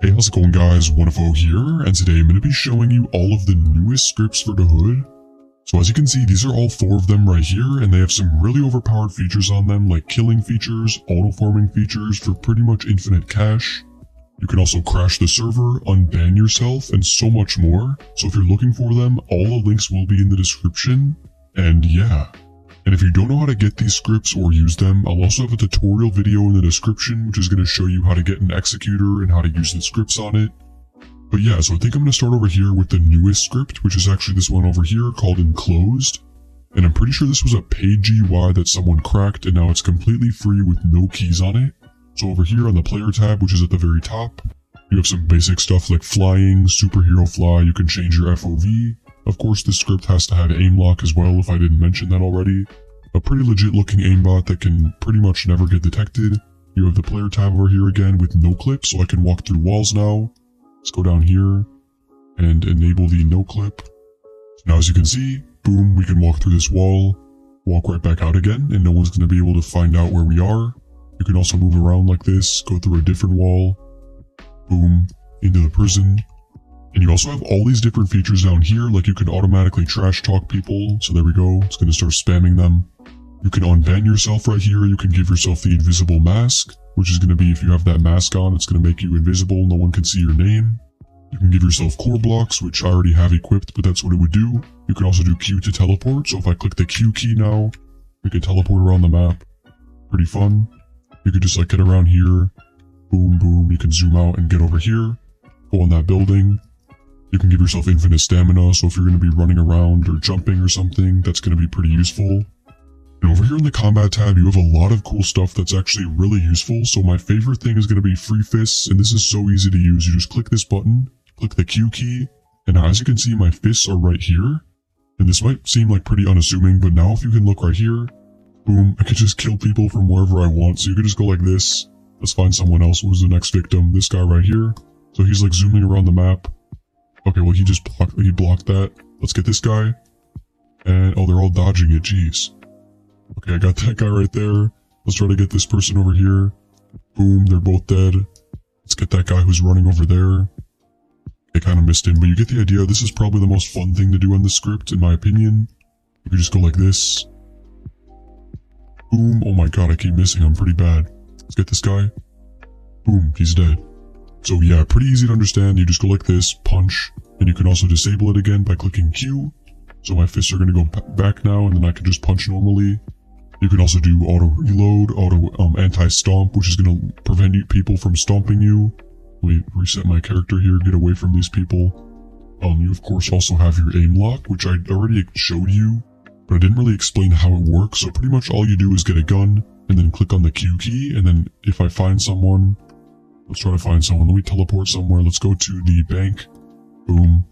Hey, how's it going guys, 1FO here, and today I'm going to be showing you all of the newest scripts for the hood. So as you can see, these are all 4 of them right here, and they have some really overpowered features on them, like killing features, auto-farming features for pretty much infinite cash. You can also crash the server, unban yourself, and so much more. So if you're looking for them, all the links will be in the description, and yeah. And if you don't know how to get these scripts or use them, I'll also have a tutorial video in the description which is going to show you how to get an executor and how to use the scripts on it. But yeah, so I think I'm going to start over here with the newest script, which is actually this one over here called Enclosed. And I'm pretty sure this was a paid GUI that someone cracked, and now it's completely free with no keys on it. So over here on the player tab, which is at the very top, you have some basic stuff like flying, superhero fly, you can change your FOV. Of course, this script has to have aim lock as well if I didn't mention that already. A pretty legit looking aimbot that can pretty much never get detected. You have the player tab over here again with no clip, so I can walk through walls now. Let's go down here and enable the no clip. Now as you can see, boom, we can walk through this wall, walk right back out again, and no one's going to be able to find out where we are. You can also move around like this, go through a different wall, boom, into the prison. And you also have all these different features down here, like you can automatically trash talk people, so there we go, it's going to start spamming them. You can unban yourself right here, you can give yourself the invisible mask, which is going to be if you have that mask on, it's going to make you invisible, no one can see your name. You can give yourself core blocks, which I already have equipped, but that's what it would do. You can also do Q to teleport, so if I click the Q key now, we can teleport around the map. Pretty fun. You could just like get around here, boom, boom, you can zoom out and get over here, go on that building. You can give yourself infinite stamina, so if you're going to be running around or jumping or something, that's going to be pretty useful. And over here in the combat tab, you have a lot of cool stuff that's actually really useful, so my favorite thing is going to be free fists, and this is so easy to use. You just click this button, click the Q key, and as you can see, my fists are right here. And this might seem like pretty unassuming, but now if you can look right here, boom, I can just kill people from wherever I want, so you can just go like this. Let's find someone else who's the next victim, this guy right here. So he's like zooming around the map. Okay, well he just blocked that. Let's get this guy. And oh, they're all dodging it, jeez. Okay, I got that guy right there. Let's try to get this person over here. Boom, they're both dead. Let's get that guy who's running over there. I kind of missed him, but you get the idea. This is probably the most fun thing to do in the script, in my opinion. You can just go like this. Boom, oh my god, I keep missing, I'm pretty bad. Let's get this guy. Boom, he's dead. So yeah, pretty easy to understand. You just go like this, punch, and you can also disable it again by clicking Q. So my fists are going to go back now, and then I can just punch normally. You can also do auto reload, auto anti-stomp, which is going to prevent people from stomping you. Let me reset my character here, get away from these people. You of course also have your aim lock, which I already showed you, but I didn't really explain how it works. So pretty much all you do is get a gun, and then click on the Q key, and then if I find someone, let's try to find someone. Let me teleport somewhere. Let's go to the bank. Boom.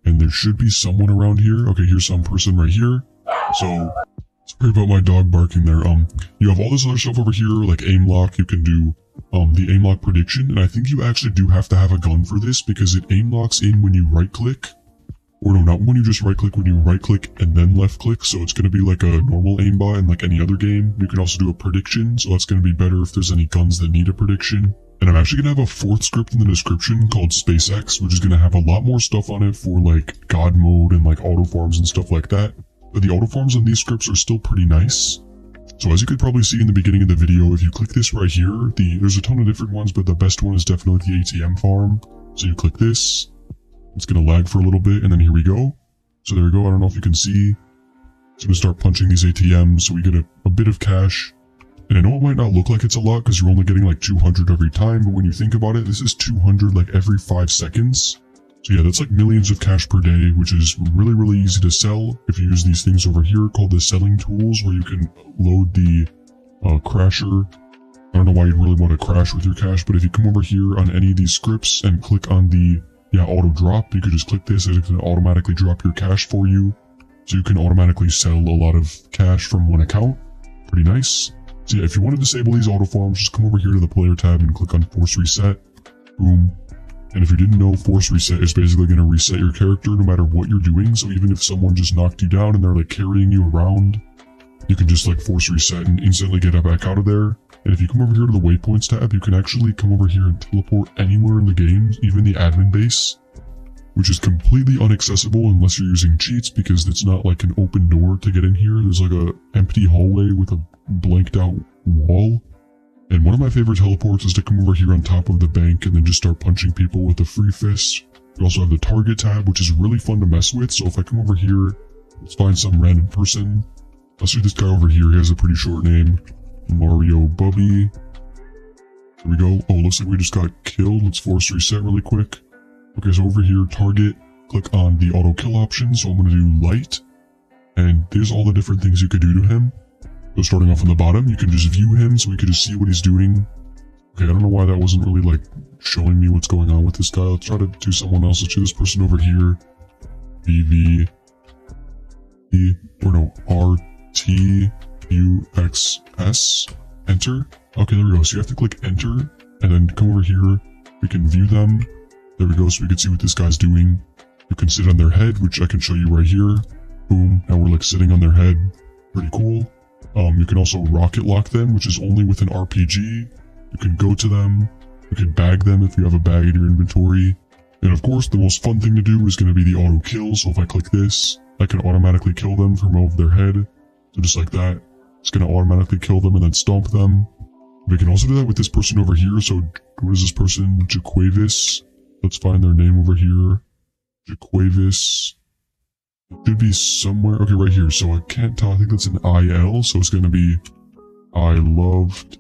And there should be someone around here. Okay, here's some person right here. So, sorry about my dog barking there. You have all this other stuff over here, like aim lock. You can do, the aim lock prediction. And I think you actually do have to have a gun for this because it aim locks in when you right click. Or no, not when you just right click, when you right click and then left click. So it's going to be like a normal aimbot in like any other game. You can also do a prediction. So that's going to be better if there's any guns that need a prediction. And I'm actually going to have a 4th script in the description called SpaceX, which is going to have a lot more stuff on it for like God mode and like auto farms and stuff like that. But the auto farms on these scripts are still pretty nice. So as you could probably see in the beginning of the video, if you click this right here, there's a ton of different ones, but the best one is definitely the ATM farm. So you click this, it's going to lag for a little bit, and then here we go. So there we go, I don't know if you can see. It's going to start punching these ATMs, so we get a bit of cash. And I know it might not look like it's a lot because you're only getting like 200 every time, but when you think about it, this is 200 like every 5 seconds. So yeah, that's like millions of cash per day, which is really, really easy to sell if you use these things over here called the selling tools, where you can load the crasher. I don't know why you'd really want to crash with your cash, but if you come over here on any of these scripts and click on the auto drop, you could just click this and it's going to automatically drop your cash for you. So you can automatically sell a lot of cash from one account. Pretty nice. So yeah, if you want to disable these auto farms, just come over here to the player tab and click on force reset. Boom. And if you didn't know, force reset is basically going to reset your character no matter what you're doing. So even if someone just knocked you down and they're like carrying you around, you can just like force reset and instantly get back out of there. And if you come over here to the waypoints tab, you can actually come over here and teleport anywhere in the game, even the admin base, which is completely inaccessible unless you're using cheats, because it's not like an open door to get in here. There's like a empty hallway with a blanked out wall. And one of my favorite teleports is to come over here on top of the bank and then just start punching people with a free fist. You also have the target tab, which is really fun to mess with. So if I come over here, let's find some random person. I'll see this guy over here. He has a pretty short name. Mario Bubby. There we go. Oh, looks like we just got killed. Let's force reset really quick. Okay, so over here, target, click on the auto kill option. So I'm going to do light. And there's all the different things you could do to him. So starting off on the bottom, you can just view him so we can just see what he's doing. Okay, I don't know why that wasn't really like showing me what's going on with this guy. Let's try to do someone else. Let's do this person over here. RTUXS. Enter. Okay, there we go. So you have to click enter and then come over here. We can view them. There we go. So we can see what this guy's doing. You can sit on their head, which I can show you right here. Boom. Now we're like sitting on their head. Pretty cool. You can also rocket lock them, which is only with an RPG. You can go to them. You can bag them if you have a bag in your inventory. And of course, the most fun thing to do is going to be the auto kill. So if I click this, I can automatically kill them from over their head. So just like that, it's going to automatically kill them and then stomp them. We can also do that with this person over here. So what is this person? Jaquavis. Let's find their name over here. Jaquavis. It should be somewhere. Okay, right here. So I can't tell. I think that's an IL. So it's going to be I loved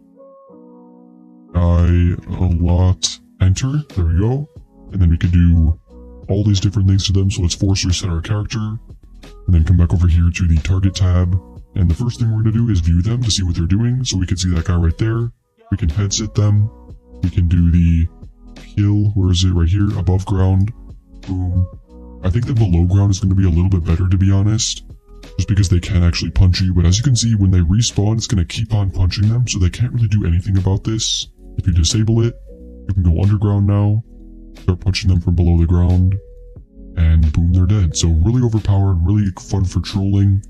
I a lot. Enter. There we go. And then we can do all these different things to them. So let's force reset our character. And then come back over here to the target tab. And the first thing we're going to do is view them to see what they're doing. So we can see that guy right there. We can headset them. We can do the kill. Where is it? Right here. Above ground. Boom. I think the below ground is going to be a little bit better, to be honest. Just because they can't actually punch you. But as you can see, when they respawn, it's going to keep on punching them. So they can't really do anything about this. If you disable it, you can go underground now. Start punching them from below the ground. And boom, they're dead. So really overpowered, really fun for trolling.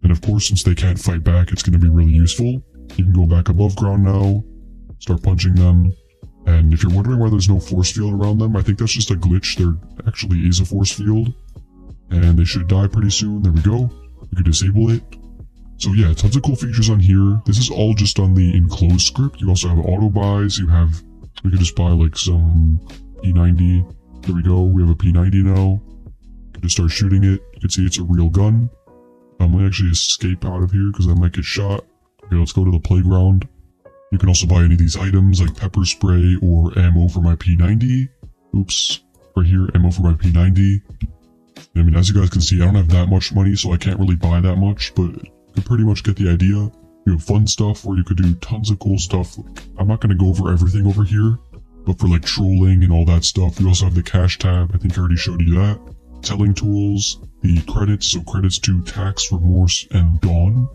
And of course, since they can't fight back, it's going to be really useful. You can go back above ground now. Start punching them. And if you're wondering why there's no force field around them, I think that's just a glitch. There actually is a force field. And they should die pretty soon. There we go. You can disable it. So yeah, tons of cool features on here. This is all just on the enclosed script. You also have auto buys. We can just buy like some P90. There we go. We have a P90 now. You can just start shooting it. You can see it's a real gun. I'm going to actually escape out of here because I might get shot. Okay, let's go to the playground. You can also buy any of these items like pepper spray or ammo for my P90. Oops. Right here, ammo for my P90. I mean, as you guys can see, I don't have that much money, so I can't really buy that much, but you can pretty much get the idea. You have fun stuff where you could do tons of cool stuff. Like, I'm not going to go over everything over here, but for like trolling and all that stuff, you also have the cash tab. I think I already showed you that. Telling tools, the credits, so credits to Tax, Remorse, and Dawn.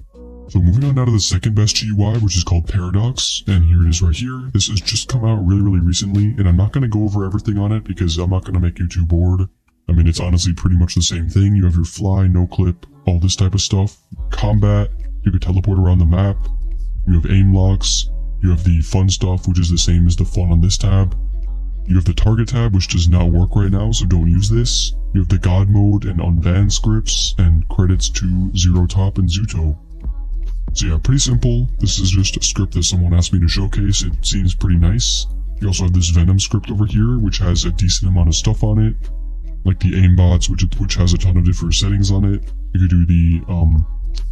So moving on now to the second best GUI, which is called Paradox, and here it is right here. This has just come out really recently, and I'm not going to go over everything on it because I'm not going to make you too bored. I mean, it's honestly pretty much the same thing. You have your fly, no clip, all this type of stuff. Combat, you can teleport around the map. You have aim locks. You have the fun stuff, which is the same as the fun on this tab. You have the target tab, which does not work right now, so don't use this. You have the God mode and Unban scripts, and credits to Zero Top and Zuto. So yeah, pretty simple. This is just a script that someone asked me to showcase. It seems pretty nice. You also have this Venom script over here, which has a decent amount of stuff on it. Like the aimbots, which has a ton of different settings on it. You could do the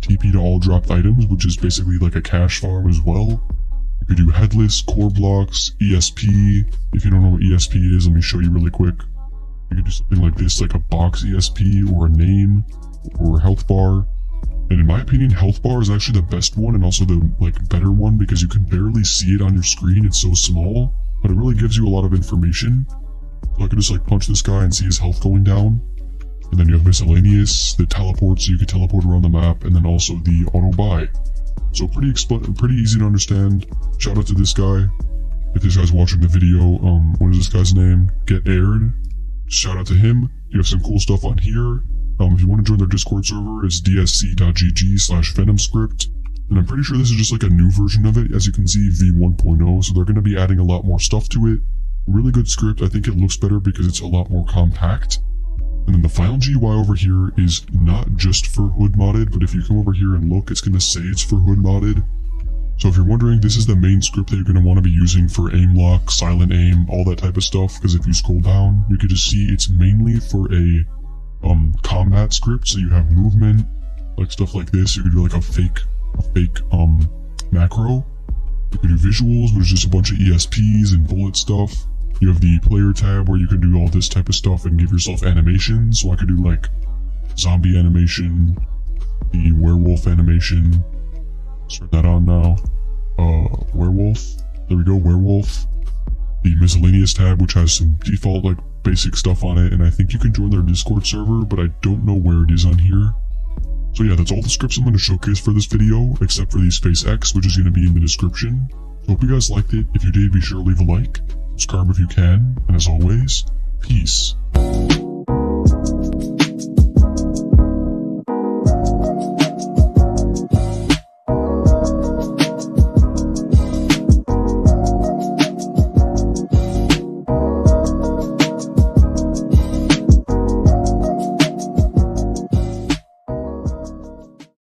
TP to all dropped items, which is basically like a cash farm as well. You could do headless, core blocks, ESP. If you don't know what ESP is, let me show you really quick. You could do something like this, like a box ESP, or a name, or a health bar. And in my opinion, health bar is actually the best one and also the better one because you can barely see it on your screen. It's so small, but it really gives you a lot of information. So I could just punch this guy and see his health going down. And then you have miscellaneous, the teleports, so you can teleport around the map, and then also the auto buy. So pretty easy to understand. Shout out to this guy. If this guy's watching the video, what is this guy's name? Get Aired. Shout out to him. You have some cool stuff on here. If you want to join their Discord server, it's dsc.gg/venomscript. And I'm pretty sure this is just like a new version of it, as you can see, v1.0, so they're going to be adding a lot more stuff to it. Really good script. I think it looks better because it's a lot more compact. And then the final GUI over here is not just for hood modded, but if you come over here and look, it's going to say it's for hood modded. So if you're wondering, this is the main script that you're going to want to be using for aim lock, silent aim, all that type of stuff, because if you scroll down, you can just see it's mainly for a combat script, so you have movement, like stuff like this. You could do like a fake macro. You could do visuals, which is just a bunch of ESPs and bullet stuff. You have the player tab where you can do all this type of stuff and give yourself animations. So I could do like zombie animation, the werewolf animation. Let's turn that on now. Werewolf. There we go, werewolf. The miscellaneous tab, which has some default like basic stuff on it, and I think you can join their Discord server, but I don't know where it is on here. So yeah, that's all the scripts I'm going to showcase for this video, except for the SpaceX, which is going to be in the description. So hope you guys liked it. If you did, be sure to leave a like, subscribe if you can, and as always, peace.